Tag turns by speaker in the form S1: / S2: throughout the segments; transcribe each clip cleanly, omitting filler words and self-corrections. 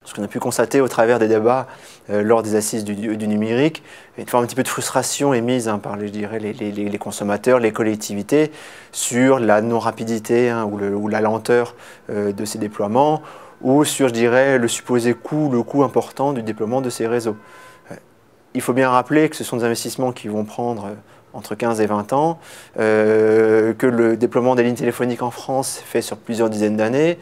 S1: Ce qu'on a pu constater au travers des débats lors des assises du numérique, une forme un petit peu de frustration émise par je dirais, les consommateurs, les collectivités, sur la non-rapidité ou la lenteur de ces déploiements, ou sur, je dirais, le supposé coût, le coût important du déploiement de ces réseaux. Il faut bien rappeler que ce sont des investissements qui vont prendre entre 15 et 20 ans, que le déploiement des lignes téléphoniques en France est fait sur plusieurs dizaines d'années.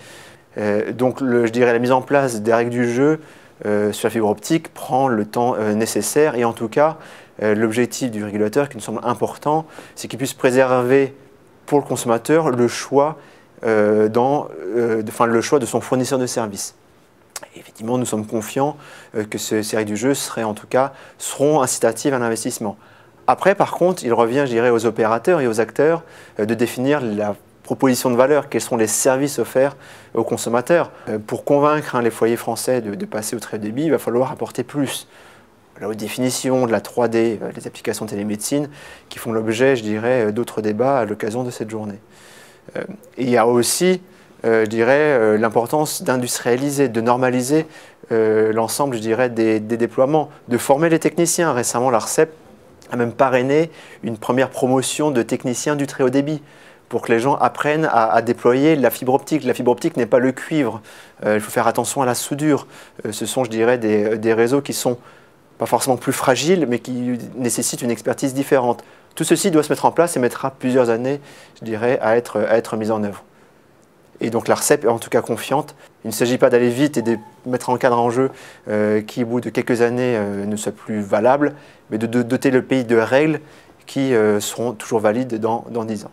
S1: Donc, je dirais, la mise en place des règles du jeu sur la fibre optique prend le temps nécessaire. Et en tout cas, l'objectif du régulateur, qui nous semble important, c'est qu'il puisse préserver pour le consommateur le choix, le choix de son fournisseur de services. Et effectivement, nous sommes confiants que ces règles du jeu seront incitatives à l'investissement. Après, par contre, il revient, je dirais, aux opérateurs et aux acteurs de définir la proposition de valeur, quels sont les services offerts aux consommateurs. Pour convaincre les foyers français de passer au très haut débit, il va falloir apporter plus. La haute définition, de la 3D, les applications télémédecine qui font l'objet, je dirais, d'autres débats à l'occasion de cette journée. Et il y a aussi, je dirais, l'importance d'industrialiser, de normaliser l'ensemble, je dirais, des déploiements, de former les techniciens. Récemment, l'ARCEP a même parrainé une première promotion de techniciens du très haut débit, pour que les gens apprennent à déployer la fibre optique. La fibre optique n'est pas le cuivre. Il faut faire attention à la soudure. Ce sont, je dirais, des réseaux qui sont pas forcément plus fragiles, mais qui nécessitent une expertise différente. Tout ceci doit se mettre en place et mettra plusieurs années, je dirais, à être mis en œuvre. Et donc l'ARCEP est en tout cas confiante. Il ne s'agit pas d'aller vite et de mettre un cadre en jeu qui, au bout de quelques années, ne soit plus valable, mais de doter le pays de règles qui seront toujours valides dans 10 ans.